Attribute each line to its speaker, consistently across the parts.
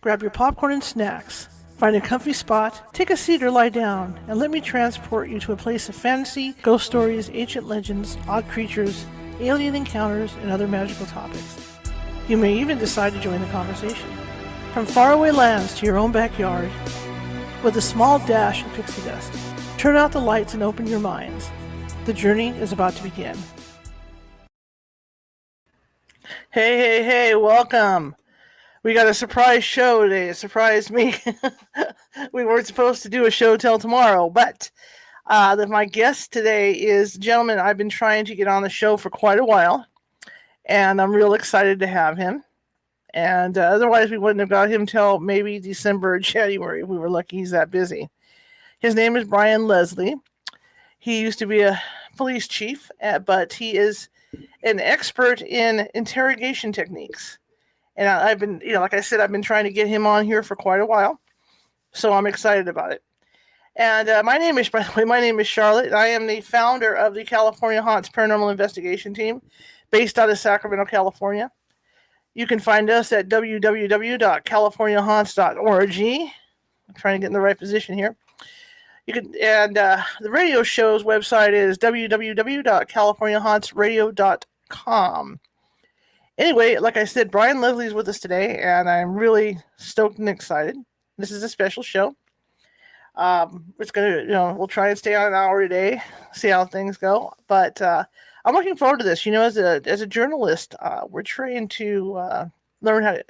Speaker 1: Grab your popcorn and snacks. Find a comfy spot, take a seat or lie down, and let me transport you to a place of fantasy, ghost stories, ancient legends, odd creatures, alien encounters, and other magical topics. You may even decide to join the conversation. From faraway lands to your own backyard, with a small dash of pixie dust, turn out the lights and open your minds. The journey is about to begin. Hey, welcome. We got a surprise show today. It surprised me. We weren't supposed to do a show till tomorrow, but my guest today is a gentleman I've been trying to get on the show for quite a while, and I'm real excited to have him. And otherwise, we wouldn't have got him till maybe December or January. We were lucky he's that busy. His name is Brian Leslie. He used to be a police chief, but he is an expert in interrogation techniques. And I've been, like I said, I've been trying to get him on here for quite a while. So I'm excited about it. And by the way, my name is Charlotte. I am the founder of the California Haunts Paranormal Investigation Team, based out of Sacramento, California. You can find us at www.californiahaunts.org. I'm trying to get in the right position here. The radio show's website is www.californiahauntsradio.com. Anyway, like I said, Brian Leslie's with us today, and I'm really stoked and excited. This is a special show. It's gonna, we'll try and stay on an hour a day, see how things go. But I'm looking forward to this. As a journalist, we're trained to learn how to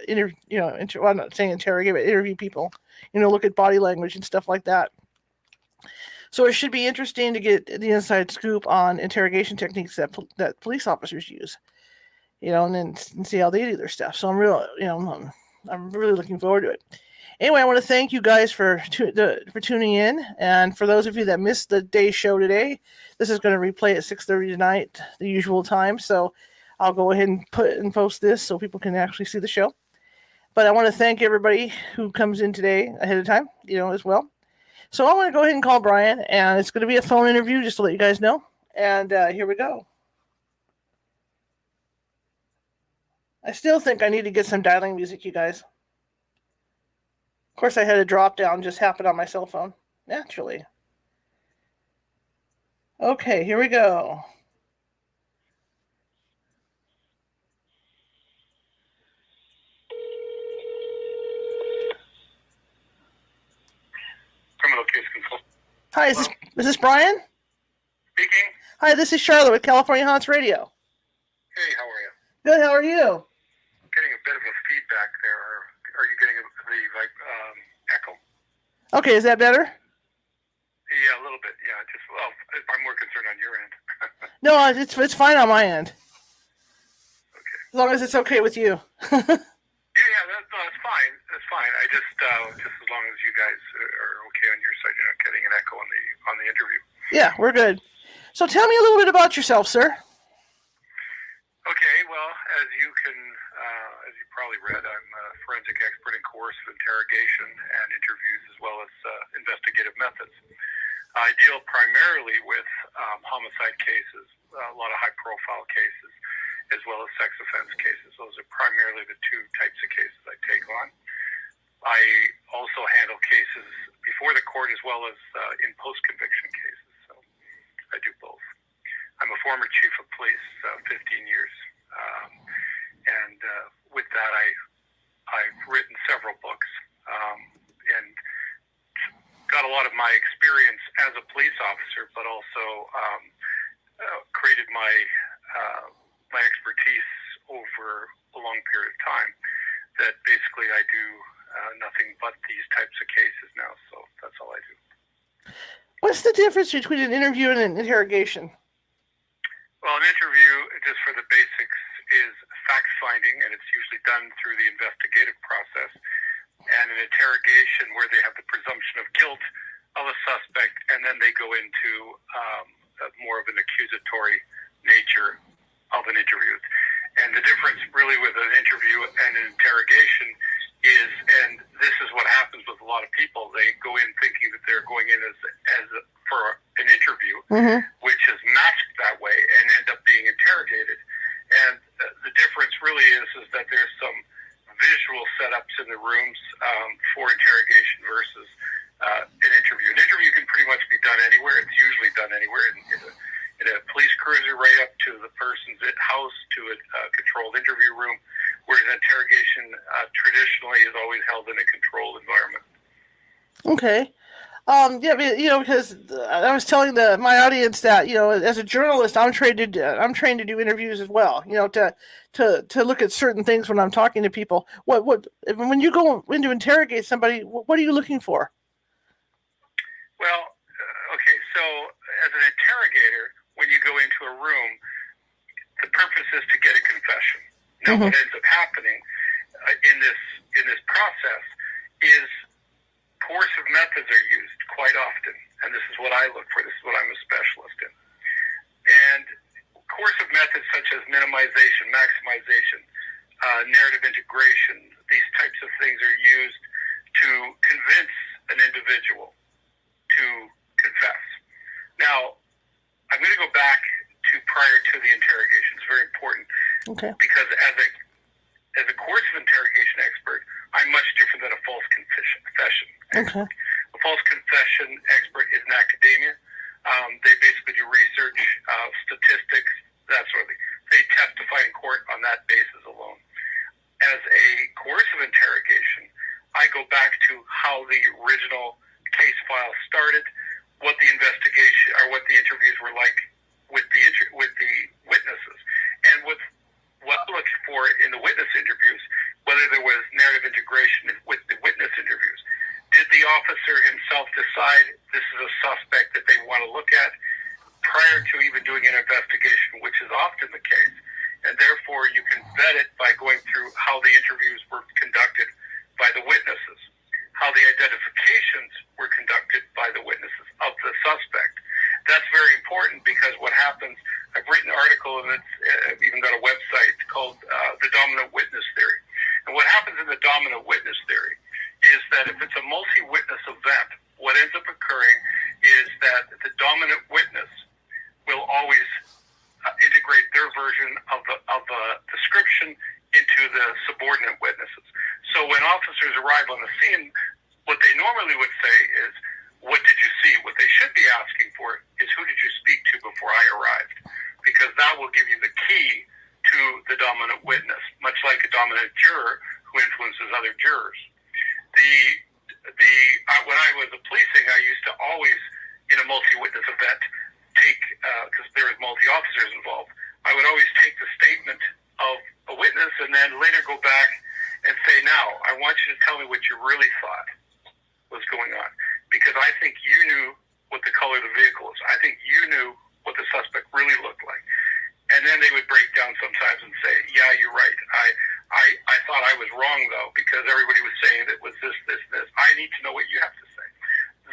Speaker 1: I'm not saying interrogate, but interview people. Look at body language and stuff like that. So it should be interesting to get the inside scoop on interrogation techniques that police officers use. And see how they do their stuff. So I'm really looking forward to it. Anyway, I want to thank you guys for tuning in, and for those of you that missed the day show today, this is going to replay at 6:30 tonight, the usual time. So I'll go ahead and post this so people can actually see the show. But I want to thank everybody who comes in today ahead of time, as well. So I want to go ahead and call Brian, and it's going to be a phone interview just to let you guys know. And here we go. I still think I need to get some dialing music, you guys. Of course, I had a drop down just happen on my cell phone. Naturally. Okay, here we go.
Speaker 2: Criminal case control.
Speaker 1: Hi, is this Brian?
Speaker 2: Speaking.
Speaker 1: Hi, this is Charlotte with California Haunts Radio.
Speaker 2: Hey, how are you?
Speaker 1: Good, how are you?
Speaker 2: Getting a bit of a feedback there. Are you getting the echo?
Speaker 1: Okay, is that better?
Speaker 2: Yeah, a little bit. Yeah, I'm more concerned on your end.
Speaker 1: No, it's fine on my end.
Speaker 2: Okay.
Speaker 1: As long as it's okay with you.
Speaker 2: Yeah, that's fine. That's fine. I just as long as you guys are okay on your side, you're not getting an echo on the interview.
Speaker 1: Yeah, we're good. So tell me a little bit about yourself, sir.
Speaker 2: Okay, well, as you probably read, I'm a forensic expert in coercive interrogation and interviews, as well as investigative methods. I deal primarily with homicide cases, a lot of high-profile cases, as well as sex offense cases. Those are primarily the two types of cases I take on. I also handle cases before the court as well as in post-conviction cases, so I do both. I'm a former chief of police, 15 years, and with that, I've written several books and got a lot of my experience as a police officer, but also created my expertise over a long period of time. That basically I do nothing but these types of cases now, so that's all I do.
Speaker 1: What's the difference between an interview and an interrogation?
Speaker 2: Well, an interview, just for the basics, is fact-finding, and it's usually done through the investigative process. And an interrogation, where they have the presumption of guilt of a suspect, and then they go into more of an accusatory nature of an interview. And the difference really with an interview and an interrogation is, and this is what happens with a lot of people, they go in thinking that they're going in for an interview, which is masked that way, and end up being interrogated. And the difference really is that there's some visual setups in the rooms for interrogation versus an interview. An interview can pretty much be done anywhere. It's usually done anywhere in a police cruiser, right up to the person's house, to a controlled interview room, whereas interrogation traditionally is always held in a controlled environment.
Speaker 1: Okay. Yeah, because I was telling my audience that as a journalist, I'm trained to do interviews as well. To look at certain things when I'm talking to people. What when you go in to interrogate somebody, what are you looking for?
Speaker 2: Well, okay. So as an interrogator, when you go into a room, the purpose is to get a confession. Now, what ends up happening in this process is coercive methods are used quite often, and this is what I look for. This is what I'm a specialist in. And coercive methods such as minimization, maximization, narrative integration, these types of things are used to convince an individual to confess. Now, I'm going to go back to prior to the interrogation. It's very important, because as a coercive interrogation expert, I'm much different than a false confession expert. A false confession expert is in academia. They basically do research, statistics, that sort of thing. They testify in court on that basis alone. As a coercive interrogation, I go back to how the original case file started, what the investigation or what the interviews were like with the witnesses, and what I look for in the witness interviews, whether there was narrative integration with the witness interviews. Did the officer himself decide this is a suspect that they want to look at prior to even doing an investigation, which is often the case, and therefore you can vet it by going through how the interviews were conducted by the witnesses, how the identifications were conducted by the witnesses of the suspect. That's very important, because what happens, I've written an article, and I've even got a website called The Dominant Witness Theory. And what happens in the dominant witness theory is that if it's a multi-witness event, what ends up occurring is that the dominant witness will always integrate their version of the description into the subordinate witnesses. So when officers arrive on the scene, what they normally would say is, what did you see? What they should be asking for is, who did you speak to before I arrived? Because that will give you the key to the dominant witness, much like a dominant juror who influences other jurors. When I was policing, I used to always, in a multi-witness event, take, because there was multi-officers involved, I would always take the statement of a witness and then later go back and say, now, I want you to tell me what you really thought was going on. Because I think you knew what the color of the vehicle is. I think you knew what the suspect really looked like. And then they would break down sometimes and say, yeah, you're right. I thought I was wrong, though, because everybody was saying that it was this. I need to know what you have to say.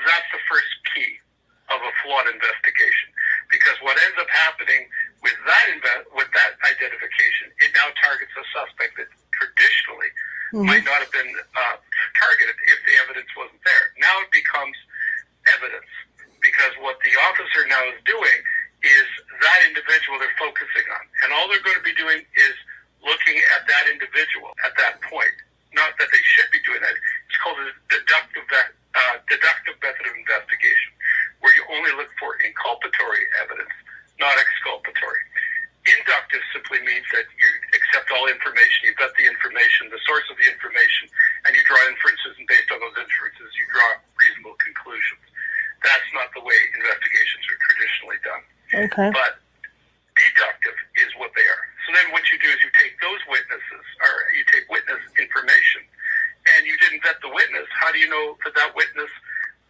Speaker 2: That's the first key of a flawed investigation. Because what ends up happening with that identification, it now targets a suspect that traditionally might not have been targeted if the evidence wasn't there. Now it becomes evidence, because what the officer now is doing is that individual they're focusing on. And all they're going to be doing is looking at that individual at that point. Not that they should be doing that. It's called a deductive method of investigation, where you only look for inculpatory evidence, not exculpatory. Inductive simply means that you accept all information, you vet the information, the source of the information, and you draw inferences, and based on those inferences, you draw reasonable conclusions. That's not the way investigations are traditionally done.
Speaker 1: Okay.
Speaker 2: But deductive is what they are. So then what you do is you take those witnesses, or you take witness information, and you didn't vet the witness. How do you know that that witness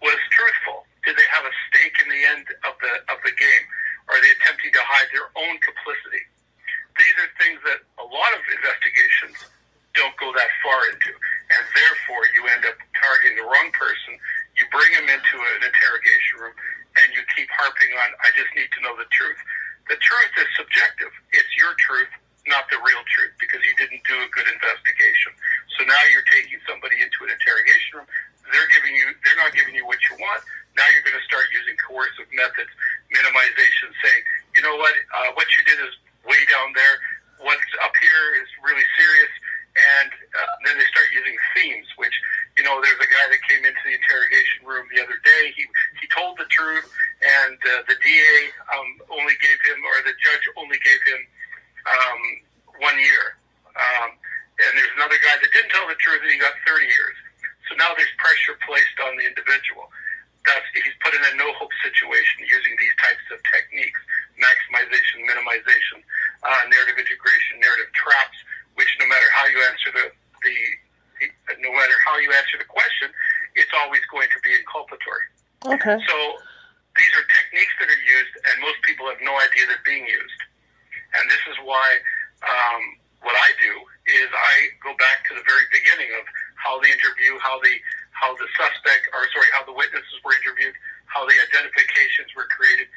Speaker 2: was truthful? Did they have a stake in the end of the game? Are they attempting to hide their own complicity? These are things that a lot of investigations don't go that far into, and therefore you end up targeting the wrong person. You bring them into an interrogation room, and you keep harping on, I just need to know the truth. The truth is subjective. It's your truth, not the real truth, because you didn't do a good investigation. So now you're taking somebody into an interrogation room. They're not giving you what you want. Now you're going to start using coercive methods, minimization, saying, you know what you did is way down there. What's up here is really serious. And then they start using themes, which, there's a guy that came into the interrogation room the other day. He told the truth, and the DA only gave him, or the judge only gave him 1 year. And there's another guy that didn't tell the truth, and he got 30 years. So now there's pressure placed on the individual. He's put in a no-hope situation using these types of techniques: maximization, minimization, narrative integration, narrative traps, which no matter how you answer no matter how you answer the question, it's always going to be inculpatory.
Speaker 1: Okay.
Speaker 2: So these are techniques that are used, and most people have no idea they're being used. And this is why what I do is I go back to the very beginning of how the interview, how the witnesses were interviewed, how the identifications were created.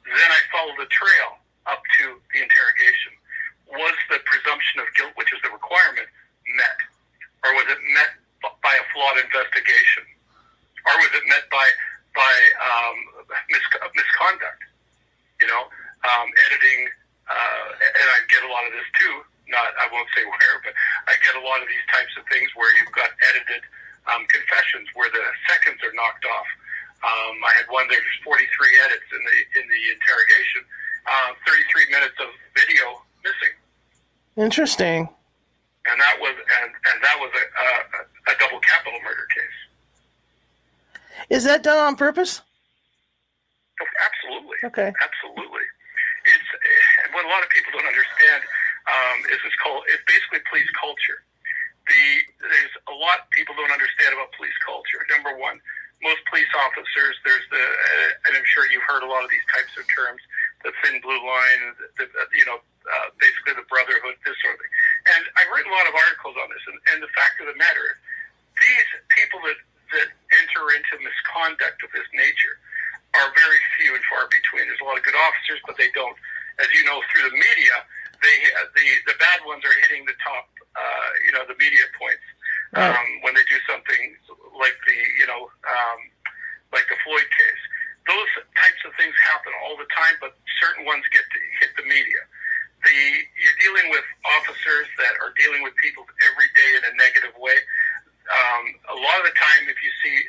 Speaker 2: Then I follow the trail up to the interrogation. Was the presumption of guilt, which is the requirement, met? Or was it met by a flawed investigation? Or was it met by misconduct? Editing, and I get a lot of this too. I won't say where, but I get a lot of these types of things where you've got edited confessions where the seconds are knocked off. I had one. There's 43 edits in the interrogation. 33 minutes of video missing.
Speaker 1: Interesting.
Speaker 2: And that was a double capital murder case.
Speaker 1: Is that done on purpose?
Speaker 2: Oh, absolutely.
Speaker 1: Okay.
Speaker 2: Absolutely. And what a lot of people don't understand is it's basically police culture. There's a lot people don't understand about police culture. Number one, most police officers, and I'm sure you've heard a lot of these types of terms, the thin blue line, basically the brotherhood, this sort of thing. And I've written a lot of articles on this, and the fact of the matter is, these people that enter into misconduct of this nature are very few and far between. There's a lot of good officers, but they don't, as you know, through the media, the bad ones are hitting the top, the media points. When they do something like like the Floyd case. Those types of things happen all the time, but certain ones get to hit the media. You're dealing with officers that are dealing with people every day in a negative way. A lot of the time, if you see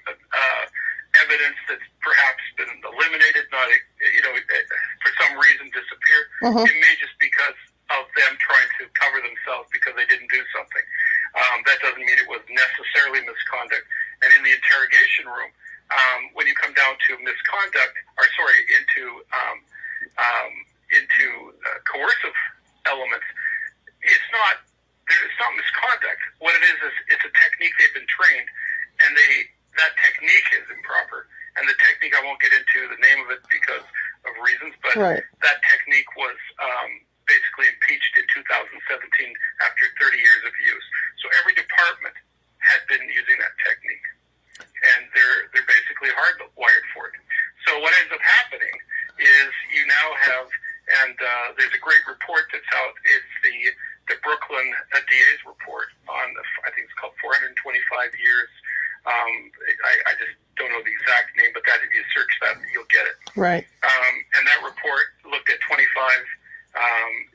Speaker 2: evidence that's perhaps been eliminated, for some reason disappear, it may just because of them trying to cover themselves because they didn't do something. That doesn't mean it was necessarily misconduct. And in the interrogation room, when you come down to into coercive elements, it's not misconduct. What it is it's a technique they've been trained, and that technique is improper. And the technique, I won't get into the name of it because of reasons, but that technique was basically impeached in 2017 after 30 years of use. So every department had been using that technique, and they're basically hardwired for it. So what ends up happening is you now have, and there's a great report that's out. It's the Brooklyn DA's report on I think it's called 425 years. I just don't know the exact name, but that if you search that, you'll get it.
Speaker 1: Right.
Speaker 2: And that report looked at 25.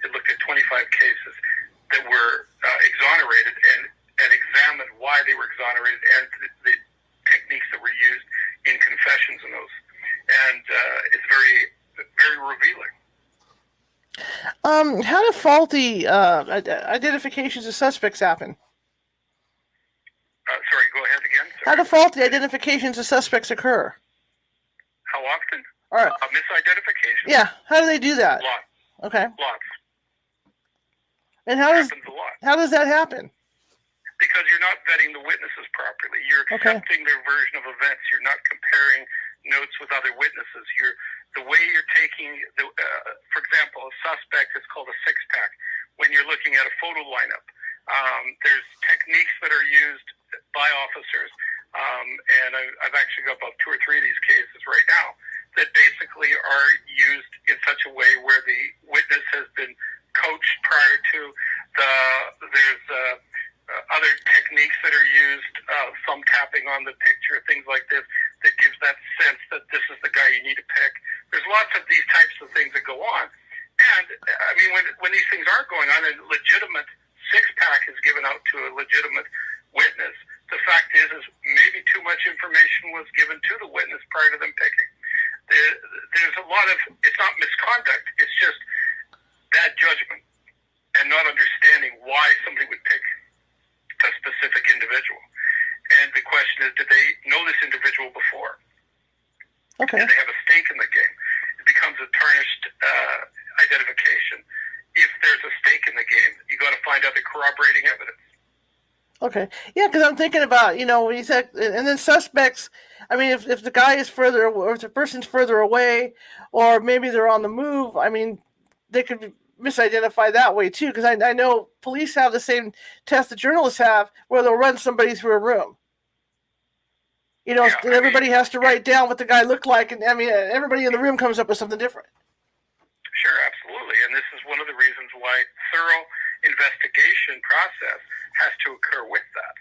Speaker 2: It looked at 25 cases that were exonerated and examined why they were exonerated and the techniques that were used in confessions in those. And it's very, very revealing.
Speaker 1: How do faulty identifications of suspects happen?
Speaker 2: Sorry, go ahead again. Sorry.
Speaker 1: How do faulty identifications of suspects occur?
Speaker 2: How often?
Speaker 1: All right.
Speaker 2: Misidentification.
Speaker 1: Yeah. How do they do that?
Speaker 2: Lots.
Speaker 1: Okay.
Speaker 2: Lots.
Speaker 1: And
Speaker 2: Happens a lot.
Speaker 1: how does that happen?
Speaker 2: Because you're not vetting the witnesses properly. You're accepting their version of events. You're not comparing notes with other witnesses. The way you're taking, for example, a suspect is called a six-pack. When you're looking at a photo lineup, there's techniques that are used by officers, and I've actually got about 2 or 3 of these cases right now that basically are used in such a way where the witness has been coached prior to. There's other techniques that are used, thumb tapping on the picture, things like this, that gives that sense that this is the guy you need to pick. There's lots of these types of things that go on. And, I mean, when these things are going on, a legitimate six-pack is given out to a legitimate witness. The fact is maybe 2 much information was given to the witness prior to them picking. There's a lot of, it's not misconduct, it's just bad judgment and not understanding why somebody would pick a specific individual. And the question is, did they know this individual before?
Speaker 1: Okay.
Speaker 2: Did they have a stake in the game? It becomes a tarnished identification. If there's a stake in the game, you got to find other corroborating evidence.
Speaker 1: Okay. Yeah, because I'm thinking about, when you said, and then suspects, I mean, if the guy is further, or if the person's further away, or maybe they're on the move, I mean, they could misidentify that way too, because I know police have the same test that journalists have, where they'll run somebody through a room. And everybody has to write down what the guy looked like, and I mean, everybody in the room comes up with something different.
Speaker 2: Sure, absolutely. And this is one of the reasons why thorough investigation process has to occur with that.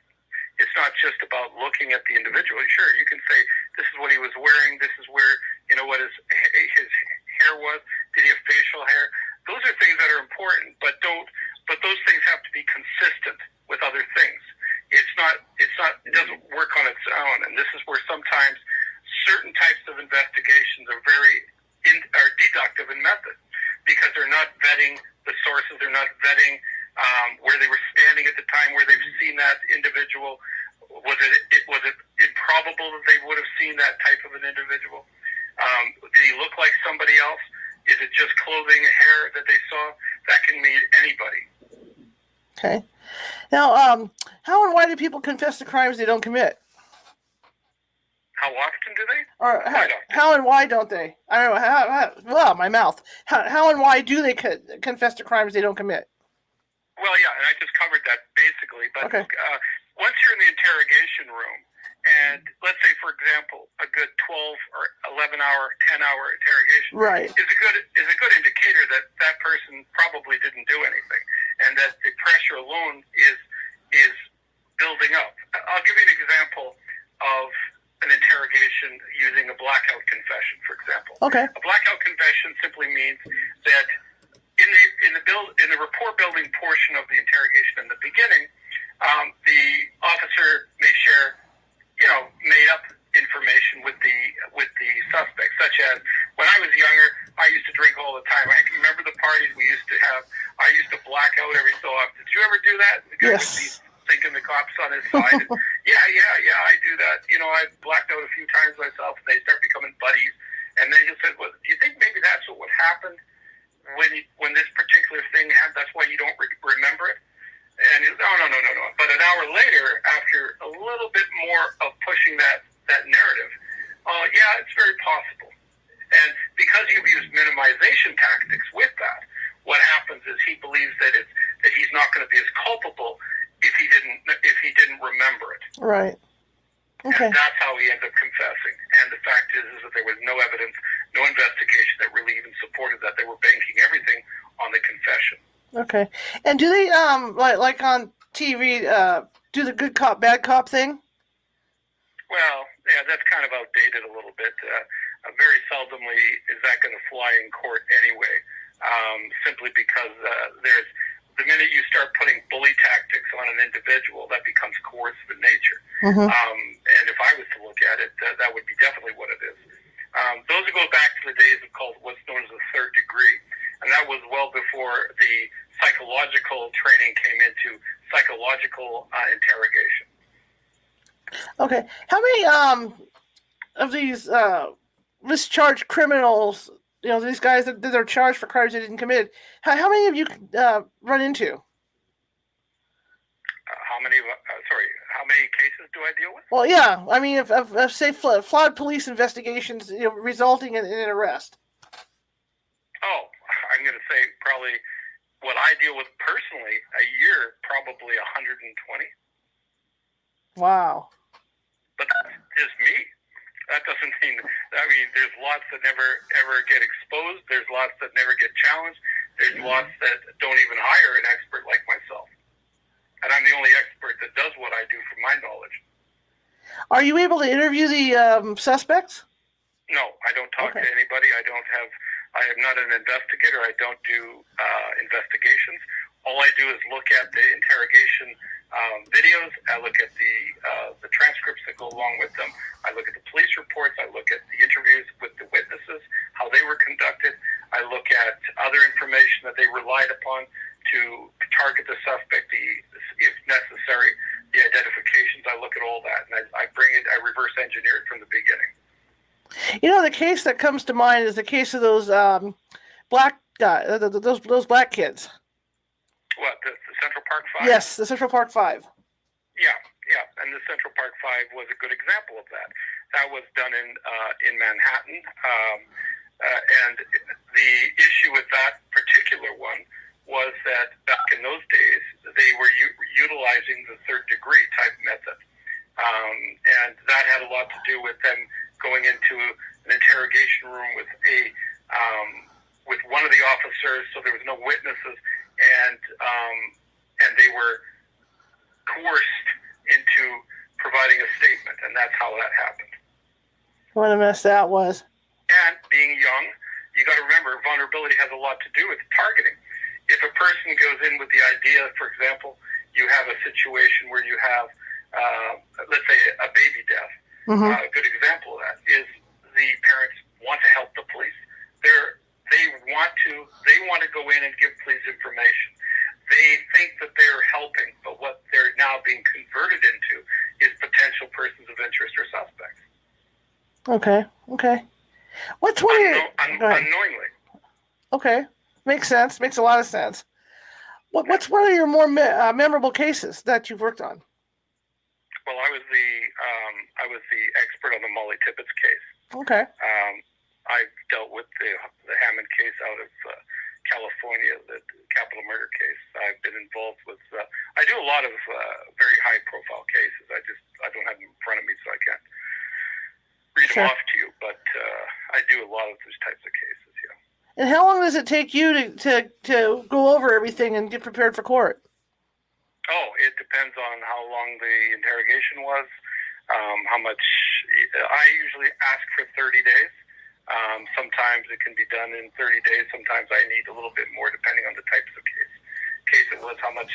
Speaker 2: It's not just about looking at the individual. Sure, you can say, this is what he was wearing, this is where, what his hair was, did he have facial hair? Those are things that are important, but those things have to be consistent with other things. It doesn't work on its own. And this is where sometimes certain types of investigations are are deductive in method, because they're not vetting the sources, they're not vetting where they were standing at the time, where they've seen that individual. Was it improbable that they would have seen that type of an individual? Did he look like somebody else? Is it just clothing and hair that they saw? That can mean anybody.
Speaker 1: Okay. Now, how and why do people confess to crimes they don't commit?
Speaker 2: How often do they?
Speaker 1: Or how and why don't they? I don't know. My mouth. How and why do they confess to crimes they don't commit?
Speaker 2: Well, yeah, and I just covered that basically. But
Speaker 1: okay.
Speaker 2: Once you're in the interrogation room, and let's say, for example, a good 12 or 11-hour, 10-hour interrogation is a good indicator that that person probably didn't do anything, and that the pressure alone is building up. I'll give you an example of an interrogation using a blackout confession, for example.
Speaker 1: Okay.
Speaker 2: A blackout confession simply means that in the rapport building portion of the interrogation in the beginning, the officer may share, made up information with the suspect, such as, when I was younger, I used to drink all the time. I can remember the parties we used to have. I used to black out every so often. Did you ever do that? The guy would be thinking the cops on his side. And, yeah, I do that. I've blacked out a few times myself, and they start becoming buddies. And then he'll say, well, do you think maybe that's what happened when this particular thing happened? That's why you don't remember it? And he's, no. But an hour later, after a little bit more of pushing that narrative, yeah, it's very possible. And because you've used minimization tactics with that, what happens is he believes that he's not going to be as culpable if he didn't remember it.
Speaker 1: Right. Okay.
Speaker 2: And that's how he ends up confessing. And the fact is that there was no evidence, no investigation that really even supported that. They were banking everything on the confession.
Speaker 1: Okay. And do they like on TV do the good cop bad cop thing?
Speaker 2: Well, yeah, that's kind of outdated a little bit. Very seldomly is that going to fly in court anyway, simply because there's the minute you start putting bully tactics on an individual, that becomes coercive in nature.
Speaker 1: Mm-hmm.
Speaker 2: And if I was to look at it, that would be definitely what it is. Those go back to the days of what's known as the third degree, and that was well before the psychological training came into psychological interrogation.
Speaker 1: Okay. How many of these mischarged criminals, these guys that are charged for crimes they didn't commit, how many of you run into? How many cases do I deal with? Well, yeah. I mean, if say flawed police investigations, resulting in an arrest.
Speaker 2: Oh, I'm going to say probably what I deal with personally a year, probably 120.
Speaker 1: Wow.
Speaker 2: But that's just me. That doesn't mean, there's lots that never, ever get exposed. There's lots that never get challenged. There's lots that don't even hire an expert like myself. And I'm the only expert that does what I do from my knowledge.
Speaker 1: Are you able to interview the suspects?
Speaker 2: No, I don't talk to anybody. I am not an investigator. I don't do investigations. All I do is look at the interrogation videos. I look at the transcripts that go along with them. I look at the police reports. I look at the interviews with the witnesses, how they were conducted. I look at other information that they relied upon to target the suspect, if necessary, the identifications. I look at all that, and I reverse engineer it from the beginning.
Speaker 1: The case that comes to mind is the case of those black those black kids.
Speaker 2: What, the Central Park Five?
Speaker 1: Yes, the Central Park Five.
Speaker 2: Yeah, and the Central Park Five was a good example of that. That was done in Manhattan, and the issue with that particular one was that back in those days they were utilizing the third degree type method, and that had a lot to do with them going into an interrogation room with one of the officers, so there was no witnesses, and they were coerced into providing a statement, and that's how that happened.
Speaker 1: What a mess that was.
Speaker 2: And being young, you got to remember, vulnerability has a lot to do with targeting. If a person goes in with the idea, for example, you have a situation where you have, let's say, a baby death.
Speaker 1: Mm-hmm.
Speaker 2: A good example of that is the parents want to help the police. They want to go in and give police information. They think that they're helping, but what they're now being converted into is potential persons of interest or suspects.
Speaker 1: Okay. What's one of your...
Speaker 2: Unknowingly.
Speaker 1: Okay. Makes sense. Makes a lot of sense. What's one of your more memorable cases that you've worked on?
Speaker 2: Well, I was the expert on the Molly Tippett's case.
Speaker 1: Okay.
Speaker 2: I dealt with the Hammond case out of California, the capital murder case. I've been involved with. I do a lot of very high-profile cases. I don't have them in front of me, so I can't read them off to you. But I do a lot of those types of cases. Yeah.
Speaker 1: And how long does it take you to go over everything and get prepared for court?
Speaker 2: Oh, it depends on how long the interrogation was, how much. I usually ask for 30 days. Sometimes it can be done in 30 days. Sometimes I need a little bit more, depending on the types of case it was. How much?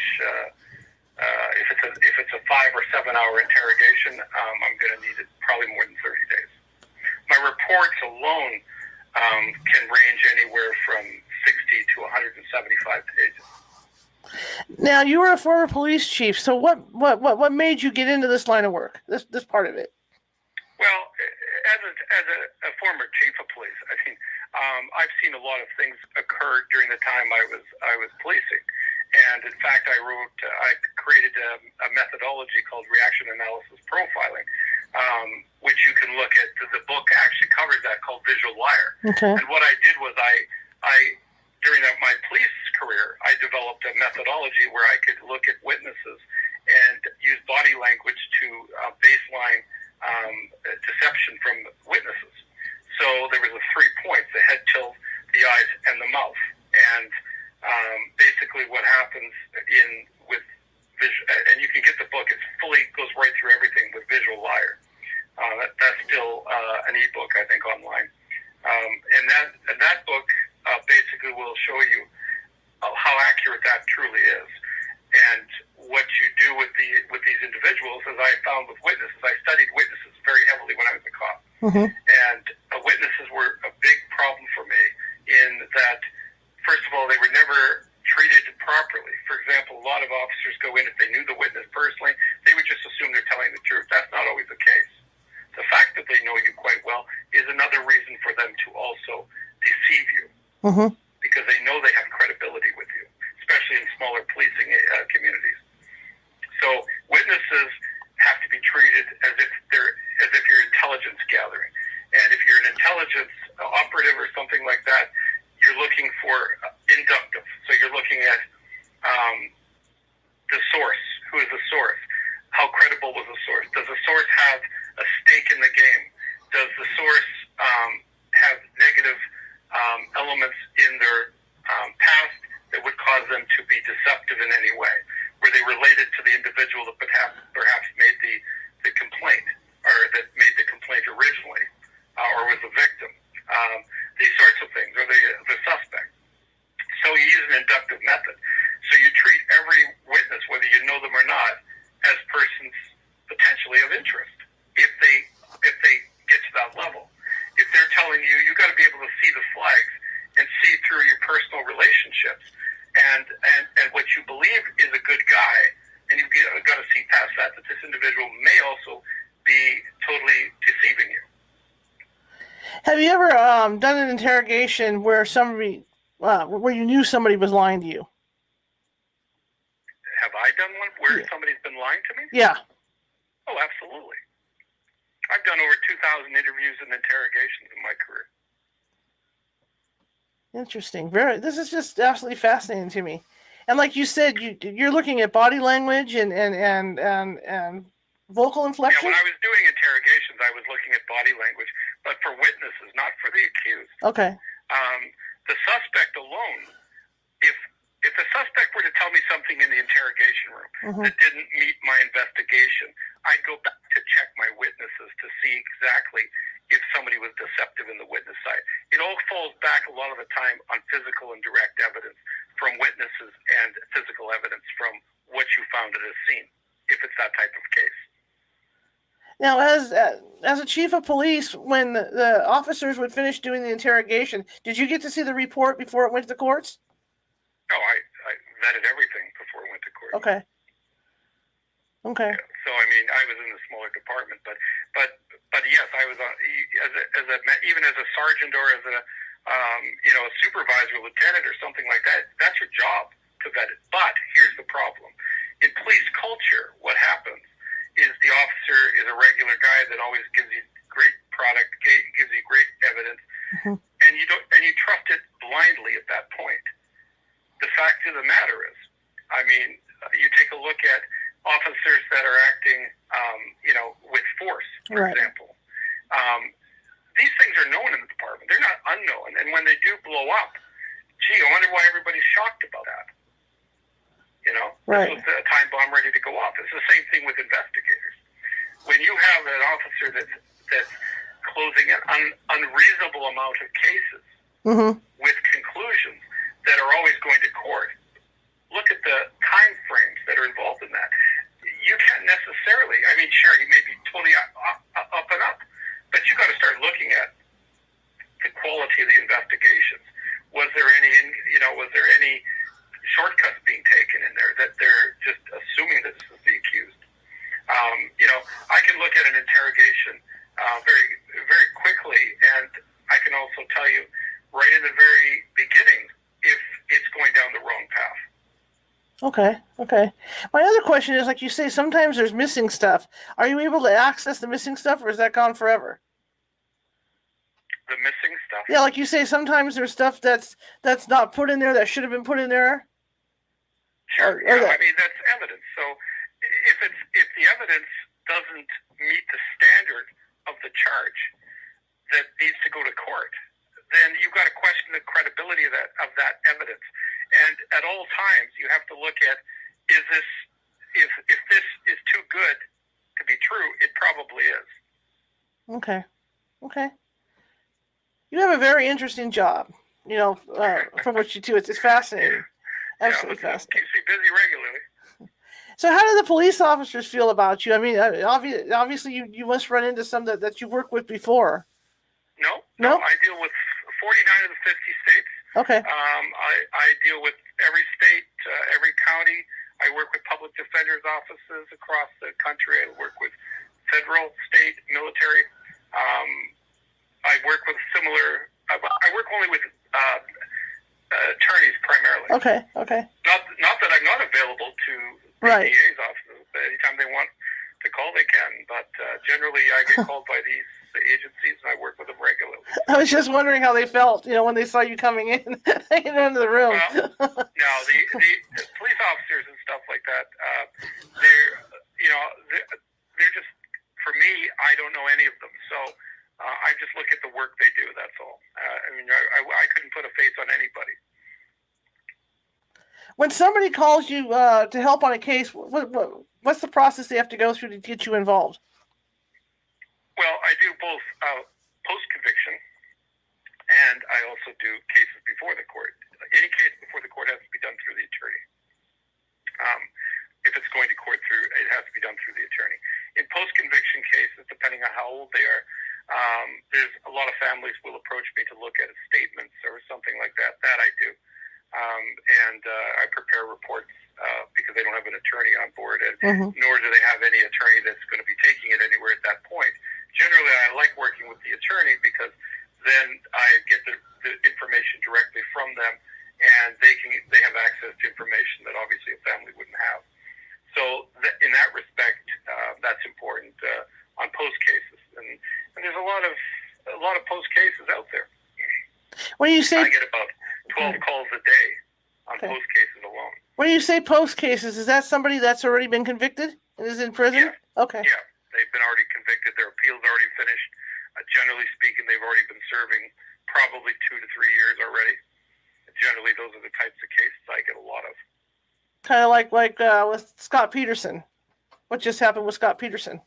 Speaker 2: If it's a 5 or 7 hour interrogation, I'm going to need it probably more than 30 days. My reports alone can range anywhere from 60 to 175 pages.
Speaker 1: Now, you were a former police chief, so what made you get into this line of work? This part of it.
Speaker 2: Well, as a former chief of police, I mean, I've seen a lot of things occur during the time I was policing, and in fact, I created a methodology called reaction analysis profiling, which you can look at. The book actually covers that, called Visual Liar.
Speaker 1: Okay.
Speaker 2: And what I did was I during my police career, I developed a methodology where I could look at witnesses and use body language to baseline deception from witnesses. So there was 3 points: the head tilt, the eyes, and the mouth. And basically, what happens and you can get the book. It goes right through everything with Visual Liar. That's still an ebook, I think, online. And that book basically will show you how accurate that truly is. And what you do with these individuals, as I found with witnesses, I studied witnesses very heavily when I was a cop.
Speaker 1: Mm-hmm.
Speaker 2: And witnesses were a big problem for me in that, first of all, they were never treated properly. For example, a lot of officers go in, if they knew the witness personally, they would just assume they're telling the truth. That's not always the case. The fact that they know you quite well is another reason for them to also deceive you.
Speaker 1: Mm-hmm.
Speaker 2: Because they know they have credibility with you, especially in smaller policing communities. So witnesses have to be treated as if you're intelligence gathering. And if you're an intelligence operative or something like that, you're looking for inductive. So you're looking at the source. Who is the source? How credible was the source? Does the source have a stake in the game? Does the source have negative elements in their past that would cause them to be deceptive in any way? Were they related to the individual that perhaps made the complaint, or that made the complaint originally, or was the victim? These sorts of things, or the suspect. So you use an inductive method. So you relationships, and what you believe is a good guy, and you've got to see past that this individual may also be totally deceiving you.
Speaker 1: Have you ever done an interrogation where where you knew somebody was lying to you?
Speaker 2: Have I done one where somebody's been lying to me?
Speaker 1: Yeah.
Speaker 2: Oh, absolutely. I've done over 2,000 interviews and interrogations in my career.
Speaker 1: Interesting. This is just absolutely fascinating to me. And like you said, you're looking at body language and vocal inflection.
Speaker 2: Yeah, when I was doing interrogations, I was looking at body language, but for witnesses, not for the accused.
Speaker 1: Okay.
Speaker 2: The suspect alone, if the suspect were to tell me something in the interrogation room that didn't meet my investigation, I'd go back to check my witnesses to see exactly if somebody was deceptive in the witness side. It all falls back a lot of the time on physical and direct evidence from witnesses and physical evidence from what you found at a scene, if it's that type of case.
Speaker 1: Now, as a chief of police, when the officers would finish doing the interrogation, did you get to see the report before it went to the courts?
Speaker 2: No, I vetted everything before it went to court.
Speaker 1: Okay.
Speaker 2: Yeah, so I mean, I was in the smaller department, but yes, I was even as a sergeant or as a a supervisor, lieutenant, or something like that. That's your job to vet it. But here's the problem: in police culture, what happens is the officer is a regular guy that always gives you great product, gives you great evidence, and you trust it blindly at that point. The fact of the matter is, I mean, you take a look at officers that are acting, with force, for example. These things are known in the department. They're not unknown. And when they do blow up, gee, I wonder why everybody's shocked about that. This was a time bomb ready to go off. It's the same thing with investigators. When you have an officer that's closing an unreasonable amount of cases with conclusions that are always going to court, look at the time frames that are involved in that. You can't necessarily, I mean, sure, you may be totally up and up, but you got to start looking at the quality of the investigations. Was there any shortcuts being taken in there that they're just assuming that this is the accused? I can look at an interrogation very, very quickly, and I can also tell you right in the very beginning if it's going down the wrong path.
Speaker 1: Okay. My other question is, like you say, sometimes there's missing stuff. Are you able to access the missing stuff, or is that gone forever?
Speaker 2: The missing stuff?
Speaker 1: Yeah, like you say, sometimes there's stuff that's not put in there that should have been put in there.
Speaker 2: Sure. I mean, that's evidence. So if the evidence doesn't meet the standard of the charge that needs to go to court, then you've got to question the credibility of that evidence. And at all times, you have to look at, if this is too good to be true, it probably is.
Speaker 1: Okay. You have a very interesting job, for what you do. It's fascinating. Absolutely fascinating.
Speaker 2: Keeps me busy regularly.
Speaker 1: So how do the police officers feel about you? I mean, obviously you must run into some that you worked with before.
Speaker 2: No, I deal with 49 of the 50 states.
Speaker 1: Okay.
Speaker 2: I deal with every state, every county. I work with public defenders' offices across the country. I work with federal, state, military. I work with I work only with attorneys primarily.
Speaker 1: Okay.
Speaker 2: Not that I'm not available to the DA's offices. Anytime they want to call, they can. But generally, I get called by these agencies, and I work with them regularly.
Speaker 1: I was just wondering how they felt, when they saw you coming in into the room.
Speaker 2: Well, no, the police officers and stuff like that, they're just, for me, I don't know any of them. So I just look at the work they do, that's all. I couldn't put a face on anybody.
Speaker 1: When somebody calls you to help on a case, what's the process they have to go through to get you involved?
Speaker 2: Well, I do both post-conviction, and I also do cases before the court. Any case before the court has to be done through the attorney. If it's going to court it has to be done through the attorney. In post-conviction cases, depending on how old they are, there's a lot of families will approach me to look at statements or something like that. That I do. and I prepare reports because they don't have an attorney on board, and
Speaker 1: Mm-hmm.
Speaker 2: nor do they have any attorney that's going to be taking it anywhere at that point. Generally, I like working with the attorney because then I get the information directly from them, and they have access to information that obviously a family wouldn't have. So in that respect, that's important on post cases, and there's a lot of post cases out there.
Speaker 1: When you say
Speaker 2: I get about 12 calls a day on post cases alone.
Speaker 1: When you say post cases, is that somebody that's already been convicted and is in prison?
Speaker 2: Yeah.
Speaker 1: Okay.
Speaker 2: Yeah, they've been already convicted. Their appeal's already finished. Generally speaking, they've already been serving probably 2 to 3 years already. Generally, those are the types of cases I get a lot of.
Speaker 1: Kind of like with Scott Peterson. What just happened with Scott Peterson?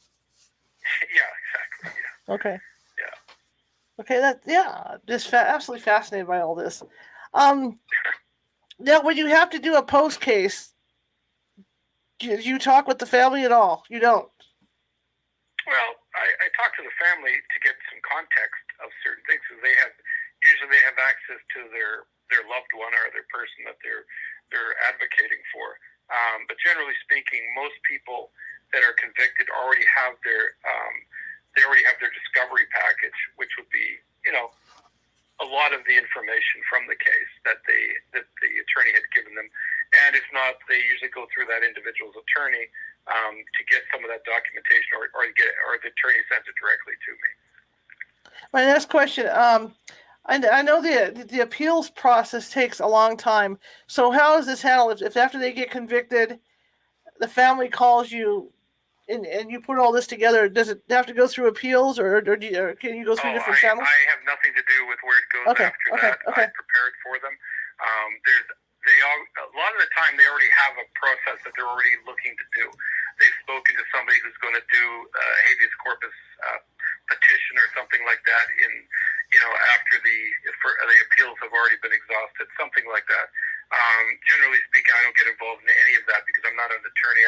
Speaker 2: Yeah, exactly. Yeah.
Speaker 1: Okay.
Speaker 2: Yeah.
Speaker 1: Okay. Just absolutely fascinated by all this. Now, when you have to do a post case, do you talk with the family at all? You don't.
Speaker 2: Well, I talk to the family to get some context of certain things, because they have access to their loved one or their person that they're advocating for. But generally speaking, most people that are convicted already have their discovery package, which would be, a lot of the information from the case that the attorney had given them. And if not, they usually go through that individual's attorney to get some of that documentation, or the attorney sends it directly to me.
Speaker 1: My next question. I know the appeals process takes a long time. So how is this handled? If after they get convicted, the family calls you and you put all this together, does it have to go through appeals, or can you go through different channels?
Speaker 2: I have nothing to do with where it goes after that. I prepared for them. A lot of the time they already have a process that they're already looking to do. They've spoken to somebody who's going to do a habeas corpus petition or something like that after the appeals have already been exhausted, something like that. Generally speaking, I don't get involved in any of that because I'm not an attorney.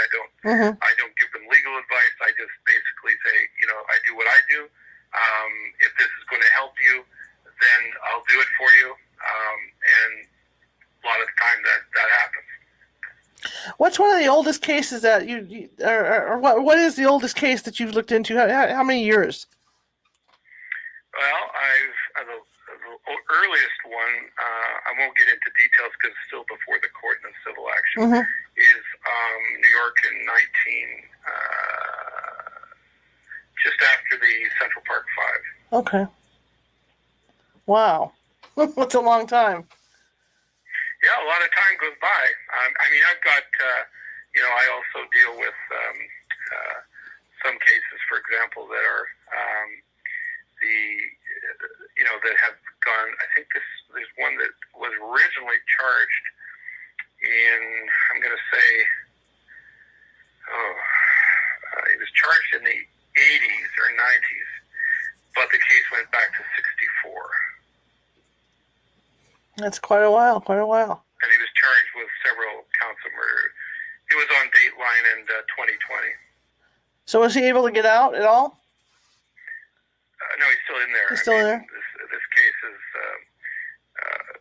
Speaker 2: I don't give them legal advice. I just basically say, I do what I do. If this is going to help you, then I'll do it for you. And a lot of the time that happens.
Speaker 1: What's one of the oldest cases that or what is the oldest case that you've looked into? How many years?
Speaker 2: Well, the earliest one, I won't get into details because it's still before the court in a civil action, is New York in just after the Central Park 5.
Speaker 1: Okay. Wow. That's a long time.
Speaker 2: Yeah, a lot of time goes by. I've got, I also deal with some cases, for example, that are that have gone. I think there's one that was originally charged in, I'm going to say, he was charged in the 80s or 90s, but the case went back to 64.
Speaker 1: That's quite a while.
Speaker 2: And he was charged with several counts of murder. He was on Dateline in 2020.
Speaker 1: So was he able to get out at all?
Speaker 2: No, he's still in there.
Speaker 1: He's still in there?
Speaker 2: This case is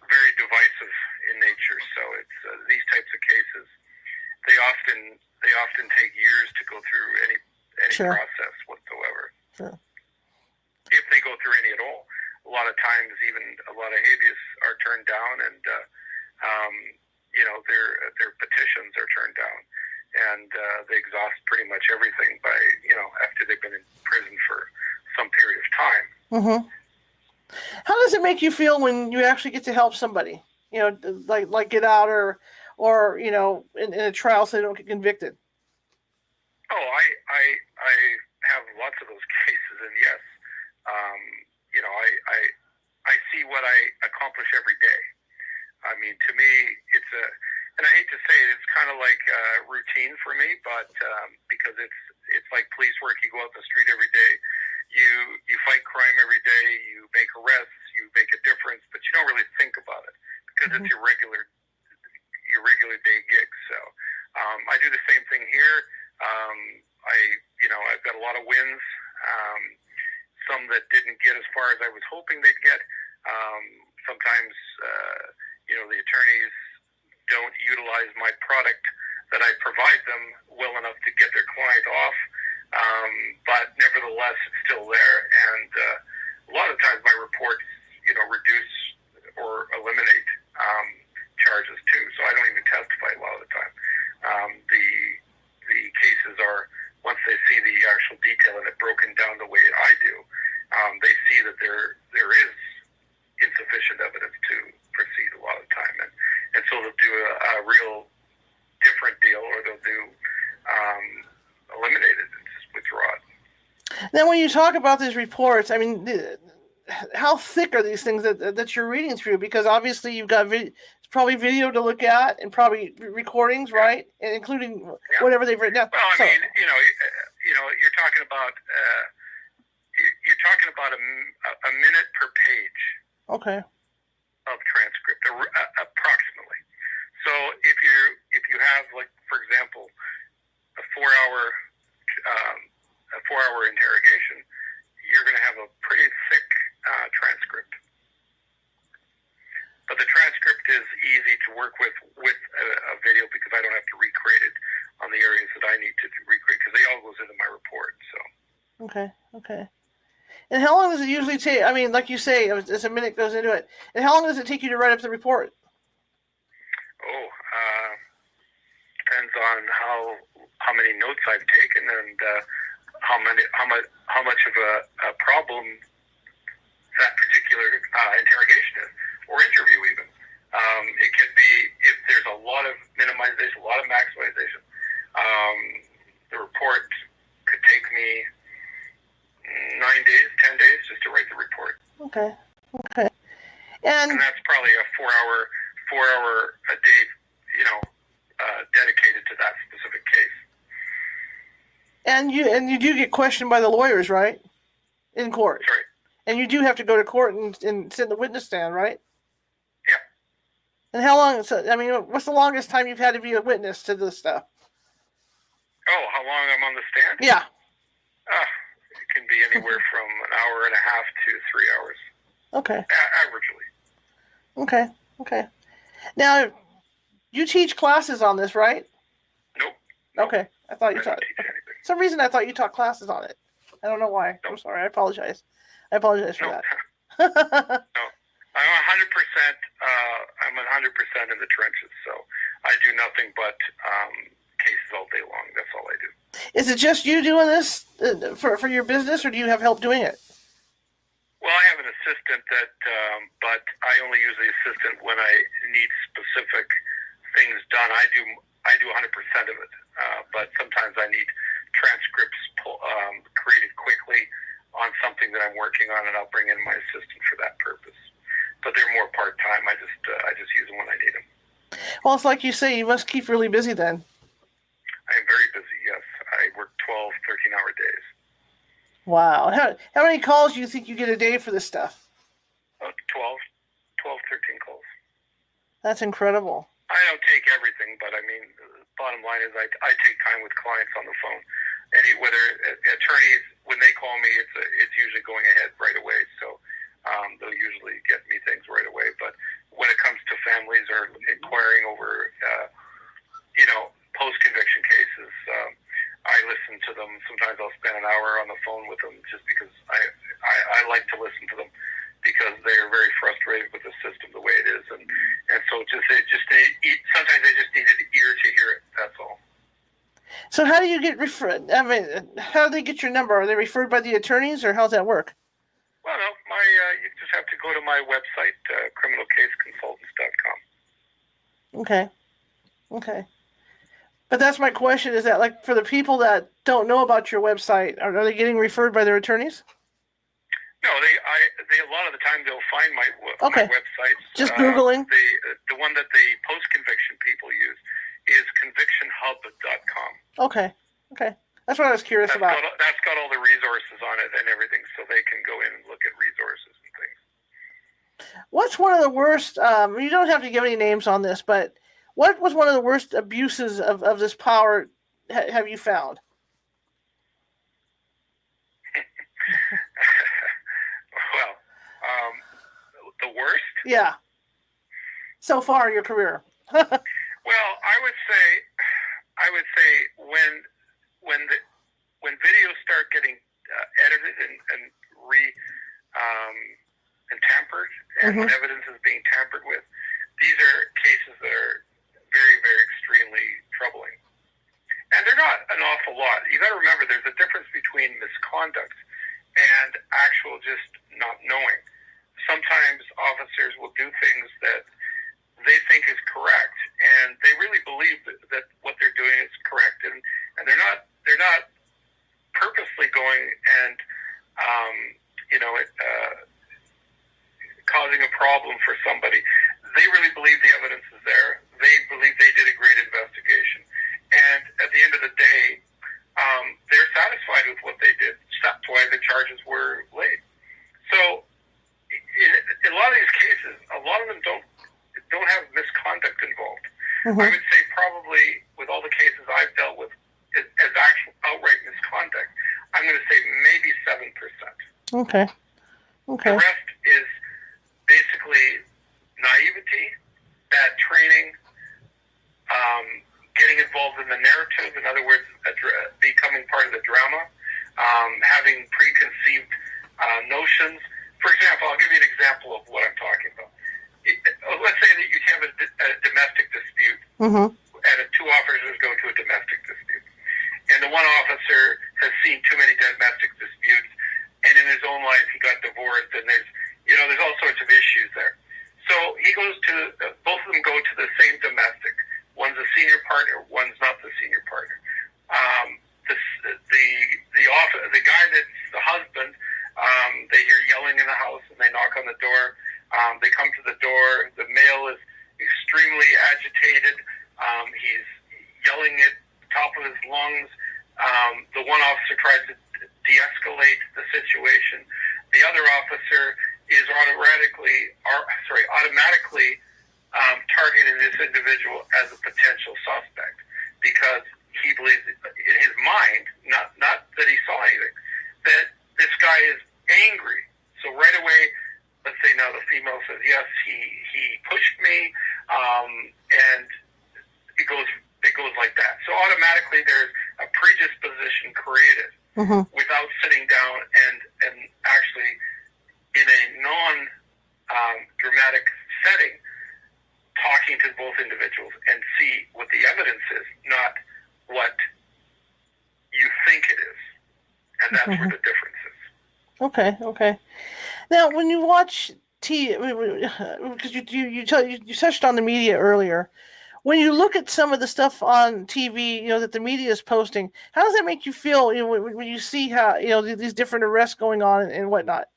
Speaker 2: very divisive in nature. So it's these types of cases. They often take years to go through any
Speaker 1: Sure.
Speaker 2: process whatsoever.
Speaker 1: Sure.
Speaker 2: If they go through any at all. A lot of times, even a lot of habeas are turned down, and their petitions are turned down, and they exhaust pretty much everything by after they've been in prison for some period of time.
Speaker 1: Mm-hmm. How does it make you feel when you actually get to help somebody? Like get out or in a trial so they don't get convicted.
Speaker 2: Oh, I have lots of those cases, and yes, I see what I accomplish every day. I mean, to me, and I hate to say it, it's kind of like routine for me, but because it's like police work. You go out in the street every day, you fight crime every day, you make arrests, you make a difference, but you don't really think about it because it's your regular day gig. So I do the same thing here. I've got a lot of wins. Some that didn't get as far as I was hoping they'd get. Sometimes, the attorneys don't utilize my product that I provide them well enough to get their client off. But nevertheless, it's still there. And a lot of times my reports, reduce or eliminate charges too. So I don't even testify a lot of the time. The cases are, once they see the actual detail of it broken down the way I do, they see that there is insufficient evidence to proceed a lot of the time. And so they'll do a real different deal, or they'll do eliminate it and just withdraw it.
Speaker 1: Then when you talk about these reports, I mean, how thick are these things that you're reading through? Because obviously you've got probably video to look at and probably recordings, right? And including whatever they've written down.
Speaker 2: Well, I mean, you're talking about a minute per page.
Speaker 1: Okay.
Speaker 2: Of transcript, approximately. So if you have, like, for example, a 4-hour interrogation, you're going to have a pretty thick transcript. But the transcript is easy to work with a video, because I don't have to recreate it on the areas that I need to recreate, because they all goes into my report. So.
Speaker 1: Okay. And how long does it usually take? I mean, like you say, as a minute goes into it. And how long does it take you to write up the report?
Speaker 2: Depends on how many notes I've taken and how much of a problem that particular interrogation is, or interview even. It could be, if there's a lot of minimization, a lot of maximization. The report could take me 9 days, 10 days just to write the report.
Speaker 1: Okay.
Speaker 2: And that's probably a 4-hour a day, dedicated to that specific case.
Speaker 1: And you do get questioned by the lawyers, right? In court.
Speaker 2: That's right.
Speaker 1: And you do have to go to court and sit in the witness stand, right?
Speaker 2: Yeah.
Speaker 1: And how long? I mean, what's the longest time you've had to be a witness to this stuff?
Speaker 2: Oh, how long I'm on the stand?
Speaker 1: Yeah.
Speaker 2: It can be anywhere from an hour and a half to 3 hours.
Speaker 1: Okay.
Speaker 2: Averagely.
Speaker 1: Okay. Now, you teach classes on this, right?
Speaker 2: Nope.
Speaker 1: Okay. I thought you taught.
Speaker 2: For
Speaker 1: some reason, I thought you taught classes on it. I don't know why. Nope. I'm sorry. I apologize for that.
Speaker 2: No. I'm 100%. I'm 100% in the trenches, so I do nothing but cases all day long. That's all I do.
Speaker 1: Is it just you doing this for your business, or do you have help doing it?
Speaker 2: Well, I have an assistant but I only use the assistant when I need specific things done. I do 100% of it, but sometimes I need transcripts created quickly on something that I'm working on, and I'll bring in my assistant for that purpose. But they're more part-time. I just use them when I need them.
Speaker 1: Well, it's like you say, you must keep really busy then.
Speaker 2: I am very busy, yes. I work 12, 13-hour days.
Speaker 1: Wow. How many calls do you think you get a day for this stuff?
Speaker 2: 12, 13 calls.
Speaker 1: That's incredible.
Speaker 2: I don't take everything, but I mean, the bottom line is I take time with clients on the phone. And whether attorneys, when they call me, it's usually going ahead right away. So they'll usually get me things right away. But when it comes to families or inquiring over, post-conviction cases, I listen to them. Sometimes I'll spend an hour on the phone with them just because I like to listen to them, because they're very frustrated with the system the way it is, and so sometimes they just need an ear to hear it. That's all.
Speaker 1: So how do you get referred? I mean, how do they get your number? Are they referred by the attorneys, or how's that work?
Speaker 2: Well, no, you just have to go to my website, criminalcaseconsultants.com.
Speaker 1: Okay. But that's my question, is that, like, for the people that don't know about your website, are they getting referred by their attorneys?
Speaker 2: No, they a lot of the time they'll find my website.
Speaker 1: Just Googling?
Speaker 2: The one that the post-conviction people use is convictionhub.com.
Speaker 1: Okay. That's what I was curious about.
Speaker 2: That's got all the resources on it and everything, so they can go in and look at resources and things.
Speaker 1: What's one of the worst, you don't have to give any names on this, but what was one of the worst abuses of this power have you found?
Speaker 2: Well, the worst?
Speaker 1: Yeah. So far in your career.
Speaker 2: and when evidence is being tampered with, these are cases that are very, very extremely troubling. And they're not an awful lot. You got to remember, there's a difference between misconduct and actual just not knowing. Sometimes officers will do things that they think is correct, and they really believe that what they're doing is correct, and they're not purposely going and causing a problem for somebody. They really believe the evidence is there. They believe they did a great investigation, and at the end of the day, they're satisfied with what they did. That's why the charges were laid. So, in a lot of these cases, a lot of them don't have misconduct involved. I would say probably with all the cases I've dealt with as actual outright misconduct, I'm going to say maybe 7%.
Speaker 1: Okay.
Speaker 2: The rest is basically naivety, bad training, getting involved in the narrative, in other words, becoming part of the drama, having preconceived notions. For example, I'll give you an example of what I'm talking about. Let's say that you have a domestic dispute, and two officers go to a domestic dispute. And the one officer has seen too many domestic disputes, and in his own life he got divorced, and there's all sorts of issues there. So he goes to, both of them go to the same domestic. One's a senior partner, one's not the senior partner. The guy that's the husband, they hear yelling in the house, and they knock on the door. They come to the door. The male is extremely agitated. He's yelling at the top of his lungs. The one officer tries to de-escalate the situation. The other officer is automatically targeting this individual as a potential suspect because he believes in his mind, not that he saw anything, that this guy is angry. So right away, let's say now the female says, yes, he pushed me, and it goes like that. So automatically there's a predisposition created without sitting down and actually in a non-dramatic setting talking to both individuals and see what the evidence is, not what you think it is. And that's where the difference is.
Speaker 1: Okay. Now, when you watch TV, because you touched on the media earlier, when you look at some of the stuff on TV, that the media is posting, how does that make you feel? When you see how these different arrests going on and whatnot.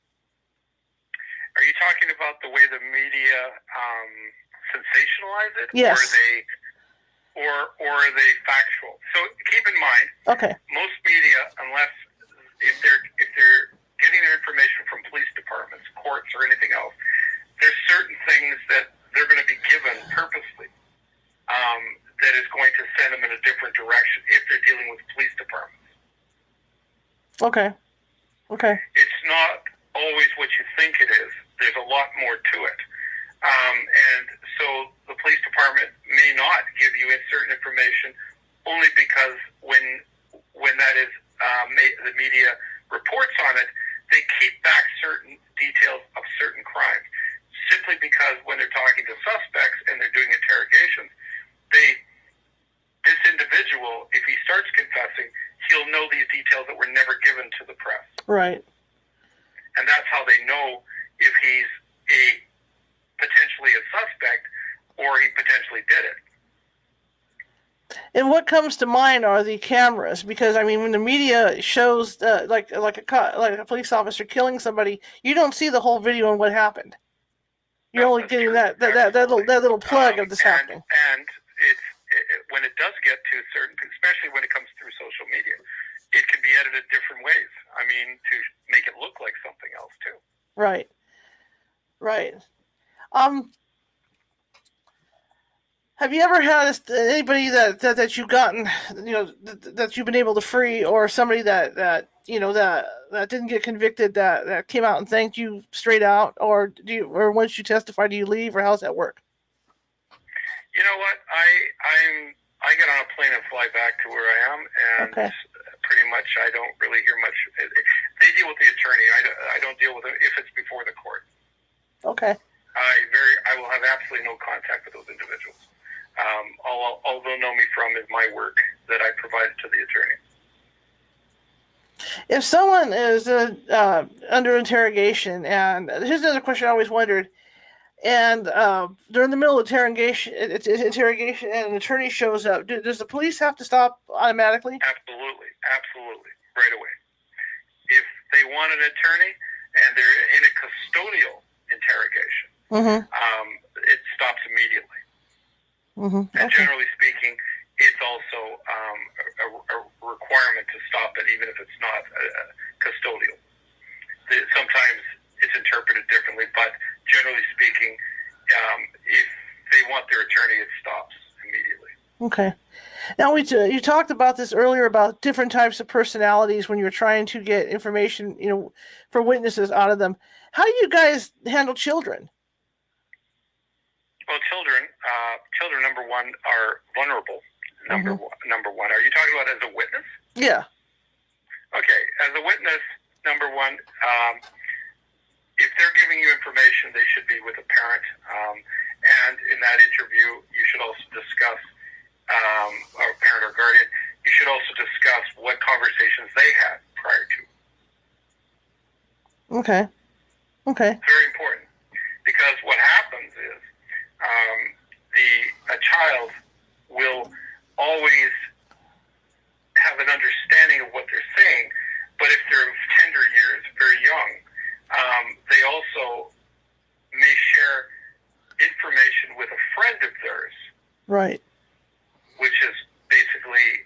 Speaker 2: Are you talking about the way the media sensationalize it?
Speaker 1: Yes.
Speaker 2: Or are they factual? So keep in mind, most media, unless if they're getting their information from police departments, courts, or anything else, there's certain things that they're going to be given purposely that is going to send them in a different direction if they're dealing with police departments.
Speaker 1: Okay.
Speaker 2: It's not always what you think it is. There's a lot more to it. And so the police department may not give you certain information only because when that is the media reports on it, they keep back certain details of certain crimes simply because when they're talking to suspects and they're doing interrogations, this individual, if he starts confessing, he'll know these details that were never given to the press.
Speaker 1: Right.
Speaker 2: And that's how they know if he's potentially a suspect or he potentially did it.
Speaker 1: And what comes to mind are the cameras, because when the media shows like a police officer killing somebody, you don't see the whole video and what happened. You're only getting that little plug of this happening.
Speaker 2: And when it does get to certain, especially when it comes through social media, it can be edited different ways. To make it look like something else too.
Speaker 1: Right. Have you ever had anybody that you've gotten, that you've been able to free, or somebody that didn't get convicted that came out and thanked you straight out, or once you testify, do you leave, or how's that work?
Speaker 2: You know what? I get on a plane and fly back to where I am, and pretty much I don't really hear much. They deal with the attorney. I don't deal with it if it's before the court.
Speaker 1: Okay.
Speaker 2: absolutely no contact with those individuals. All they'll know me from is my work that I provided to the attorney.
Speaker 1: If someone is under interrogation, and here's another question I always wondered, and they're in the middle of interrogation, and an attorney shows up, does the police have to stop automatically?
Speaker 2: Absolutely, right away. If they want an attorney and they're in a custodial interrogation, it stops immediately. And generally speaking, it's also a requirement to stop it, even if it's not custodial. Sometimes it's interpreted differently, but generally speaking, if they want their attorney, it stops immediately.
Speaker 1: Okay. Now, you talked about this earlier about different types of personalities when you're trying to get information, for witnesses out of them. How do you guys handle children?
Speaker 2: Well, children, number one, are vulnerable. Number one. Are you talking about as a witness?
Speaker 1: Yeah.
Speaker 2: Okay. As a witness, number one, if they're giving you information, they should be with a parent. And in that interview, you should also discuss, or parent or guardian, you should also discuss what conversations they had prior to.
Speaker 1: Okay.
Speaker 2: Very important. Because what happens is a child will always have an understanding of what they're saying, but if they're of tender years, very young, they also may share information with a friend of theirs.
Speaker 1: Right.
Speaker 2: Which is basically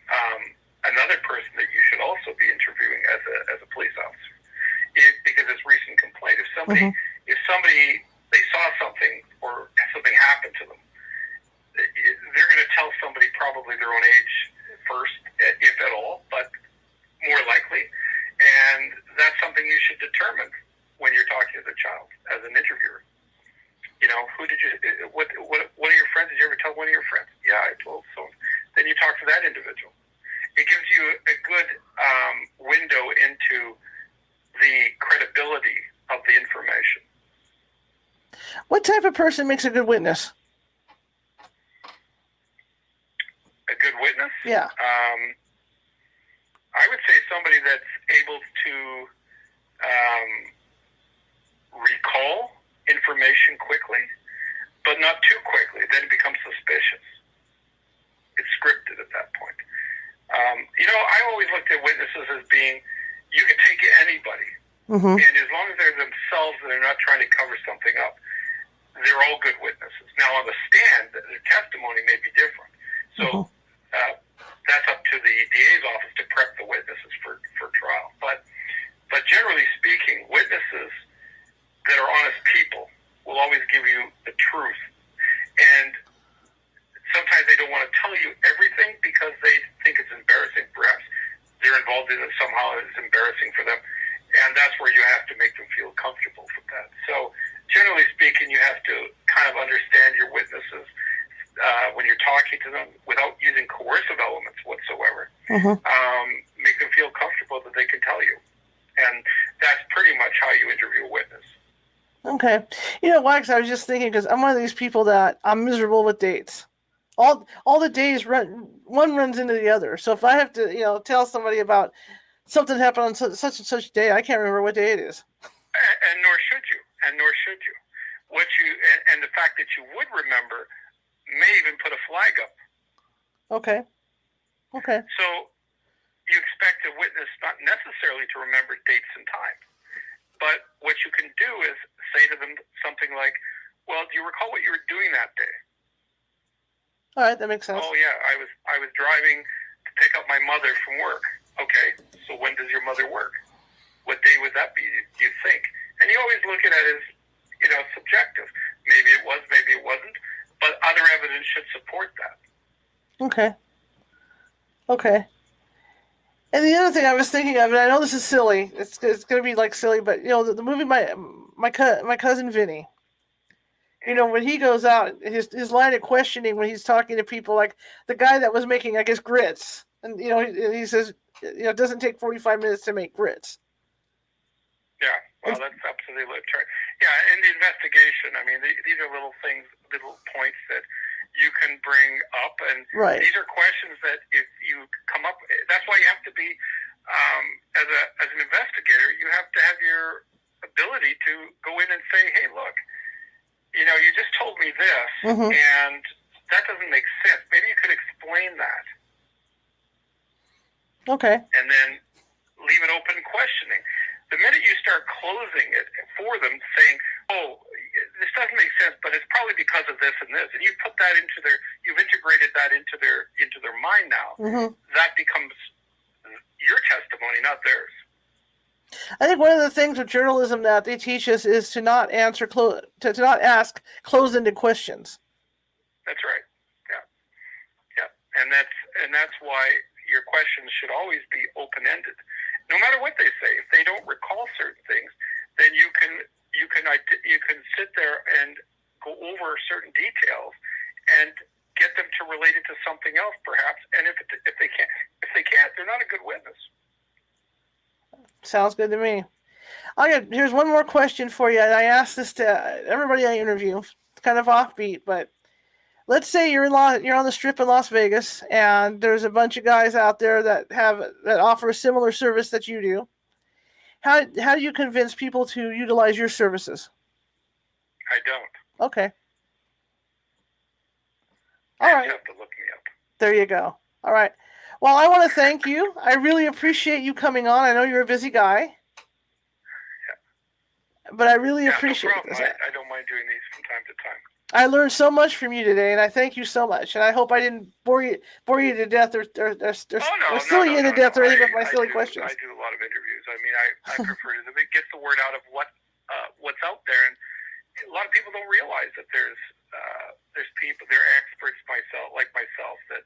Speaker 2: another person that you should also be interviewing as a police officer. Because it's recent complaint. If somebody they saw something or something happened to them, they're going to tell somebody probably their own age first, if at all, but more likely. And that's something you should determine when you're talking to the child as an interviewer. Who did you? What are your friends? Did you ever tell one of your friends? Yeah, I told so. Then you talk to that individual. It gives you a good window into the credibility of the information.
Speaker 1: What type of person makes a good witness?
Speaker 2: A good witness?
Speaker 1: Yeah.
Speaker 2: I would say somebody that's able to recall information quickly, but not too quickly. Then it becomes suspicious. It's scripted at that point. I always looked at witnesses as being, you can take anybody. And as long as they're themselves and they're not trying to cover something up, they're all good witnesses. Now, on the stand, their testimony may be different. So that's up to the DA's office to prep the witnesses for trial. But generally speaking, witnesses that are honest people will always give you the truth. And sometimes they don't want to tell you everything because they think it's embarrassing. Perhaps they're involved in it somehow, it's embarrassing for them. And that's where you have to make them feel comfortable with that. So generally speaking, you have to kind of understand your witnesses when you're talking to them without using coercive elements whatsoever. Make them feel comfortable that they can tell you. And that's pretty much how you interview a witness.
Speaker 1: Okay. You know why? Because I was just thinking, because I'm one of these people that I'm miserable with dates. All the days one runs into the other. So if I have to, tell somebody about something happened on such and such day, I can't remember what day it is.
Speaker 2: And nor should you. And the fact that you would remember may even put a flag up.
Speaker 1: Okay.
Speaker 2: So you expect a witness not necessarily to remember dates and times, but what you can do is say to them something like, "Well, do you recall what you were doing that day?"
Speaker 1: All right, that makes sense.
Speaker 2: "Oh yeah, I was driving to pick up my mother from work." "Okay, so when does your mother work? What day would that be, do you think?" And you always look at it as, subjective. Maybe it was, maybe it wasn't, but other evidence should support that.
Speaker 1: Okay. And the other thing I was thinking of, and I know this is silly, it's going to be like silly, but the movie my cousin Vinny. When he goes out, his line of questioning when he's talking to people, like the guy that was making, I guess, grits, and he says, it doesn't take 45 minutes to make grits.
Speaker 2: Yeah, well, that's absolutely true. Yeah, in the investigation, I mean, these are little things, little points that you can bring up, and
Speaker 1: right.
Speaker 2: These are questions that if you come up, that's why you have to be, as an investigator, you have to have your ability to go in and say, hey, look, you know, you just told me this, and that doesn't make sense. Maybe you could explain that.
Speaker 1: Okay.
Speaker 2: And then leave it open questioning. The minute you start closing it for them, saying, oh, this doesn't make sense, but it's probably because of this and this, and you put that into you've integrated that into their mind now, that becomes your testimony, not theirs.
Speaker 1: I think one of the things with journalism that they teach us is to not answer, to not ask closed-ended questions.
Speaker 2: That's right. Yeah. And that's why your questions should always be open-ended. No matter what they say, if they don't recall certain things, then you can sit there and go over certain details and get them to relate it to something else, perhaps. And if they can't, they're not a good witness.
Speaker 1: Sounds good to me. Here's one more question for you, and I ask this to everybody I interview. It's kind of offbeat, but let's say you're on the Strip in Las Vegas, and there's a bunch of guys out there that offer a similar service that you do. How do you convince people to utilize your services?
Speaker 2: I don't.
Speaker 1: Okay. All right.
Speaker 2: You have to look me up.
Speaker 1: There you go. All right. Well, I want to thank you. I really appreciate you coming on. I know you're a busy guy. Yeah. But I really appreciate this.
Speaker 2: I don't mind doing these from time to time.
Speaker 1: I learned so much from you today, and I thank you so much. And I hope I didn't bore you to death or silly you to death or anything with my silly questions.
Speaker 2: I do a lot of interviews. I mean, I prefer to get the word out of what's out there, and a lot of people don't realize that there's people, there are experts like myself that,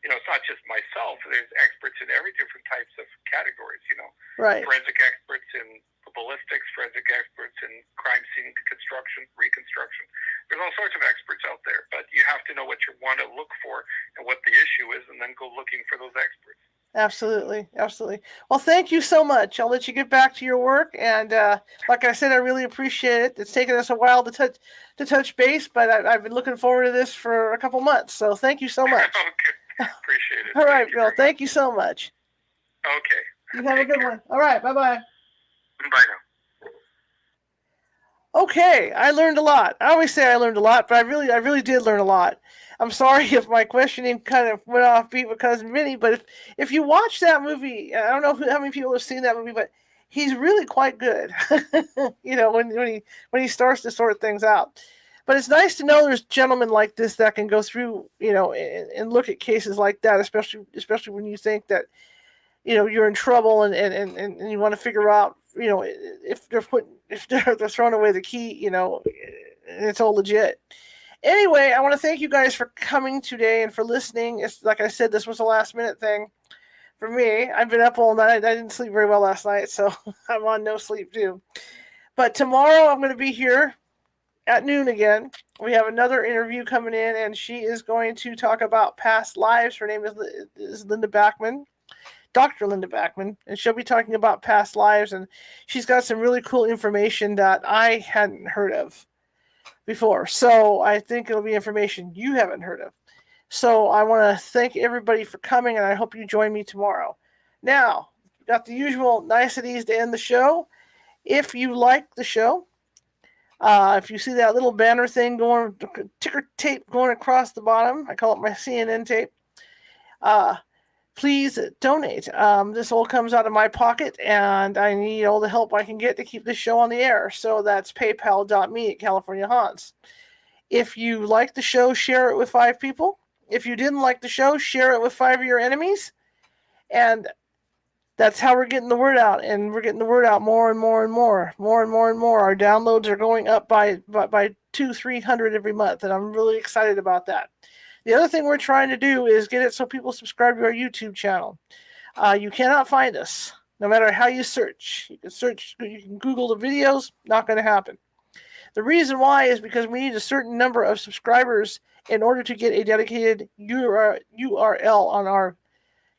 Speaker 2: you know, it's not just myself. There's experts in every different types of categories. You know,
Speaker 1: right?
Speaker 2: Forensic experts in ballistics, forensic experts in crime scene reconstruction. There's all sorts of experts out there, but you have to know what you want to look for and what the issue is, and then go looking for those experts.
Speaker 1: Absolutely. Well, thank you so much. I'll let you get back to your work, and like I said, I really appreciate it. It's taken us a while to touch base, but I've been looking forward to this for a couple months. So thank you so much.
Speaker 2: Okay. Appreciate it.
Speaker 1: All right, Bill. Thank you so much.
Speaker 2: Okay.
Speaker 1: You have a good one. All right. Bye-bye.
Speaker 2: Bye now.
Speaker 1: Okay, I learned a lot. I always say I learned a lot, but I really did learn a lot. I'm sorry if my questioning kind of went off beat with Cousin Vinny, but if you watch that movie, I don't know how many people have seen that movie, but he's really quite good. You know, when he starts to sort things out. But it's nice to know there's gentlemen like this that can go through, you know, and look at cases like that, especially when you think that, you know, you're in trouble and you want to figure out, you know, if they're throwing away the key, you know, and it's all legit. Anyway, I want to thank you guys for coming today and for listening. It's like I said, this was a last minute thing for me. I've been up all night. I didn't sleep very well last night, so I'm on no sleep too. But tomorrow I'm going to be here at noon again. We have another interview coming in, and she is going to talk about past lives. Her name is Linda Backman. Dr. Linda Backman, and she'll be talking about past lives, and she's got some really cool information that I hadn't heard of before. So I think it'll be information you haven't heard of. So I want to thank everybody for coming, and I hope you join me tomorrow. Now, got the usual niceties to end the show. If you like the show, if you see that little banner thing going, ticker tape going across the bottom, I call it my CNN tape, please donate. This all comes out of my pocket, and I need all the help I can get to keep this show on the air. So that's paypal.me/CaliforniaHaunts. If you like the show, share it with 5 people. If you didn't like the show, share it with 5 of your enemies. And that's how we're getting the word out. And we're getting the word out more and more and more. More and more and more. Our downloads are going up by 200-300 every month, and I'm really excited about that. The other thing we're trying to do is get it so people subscribe to our YouTube channel. You cannot find us, no matter how you search. You can Google the videos, not going to happen. The reason why is because we need a certain number of subscribers in order to get a dedicated URL on our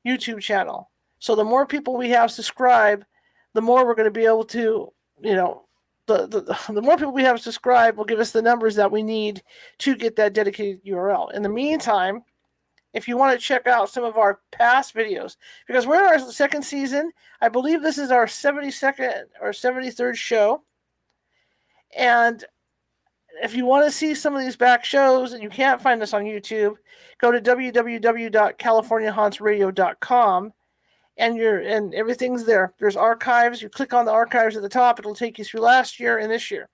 Speaker 1: YouTube channel. So the more people we have subscribe, the more we're going to be able to, you know, the more people we have subscribed will give us the numbers that we need to get that dedicated URL. In the meantime, if you want to check out some of our past videos, because we're in our second season, I believe this is our 72nd or 73rd show. And if you want to see some of these back shows and you can't find us on YouTube, go to www.californiahauntsradio.com and everything's there. There's archives. You click on the archives at the top, it'll take you through last year and this year.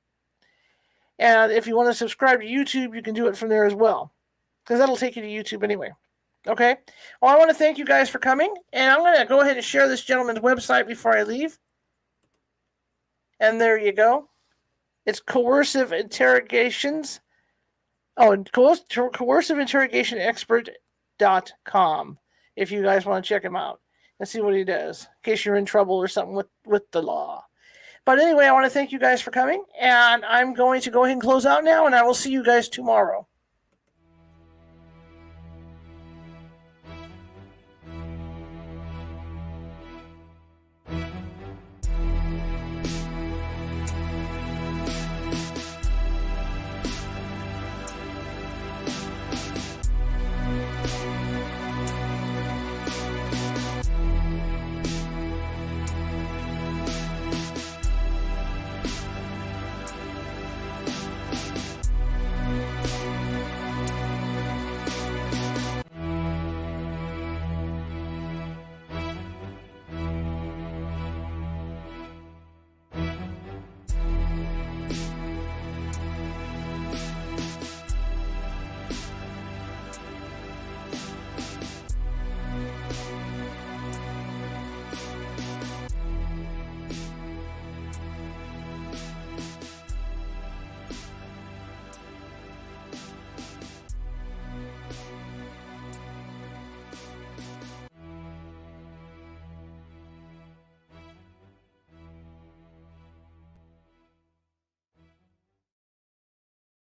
Speaker 1: And if you want to subscribe to YouTube, you can do it from there as well, because that'll take you to YouTube anyway. Okay? Well, I want to thank you guys for coming, and I'm going to go ahead and share this gentleman's website before I leave. And there you go. It's Coercive Interrogations. Oh, and Coercive Interrogation Expert.com, if you guys want to check him out and see what he does, in case you're in trouble or something with the law. But anyway, I want to thank you guys for coming, and I'm going to go ahead and close out now, and I will see you guys tomorrow.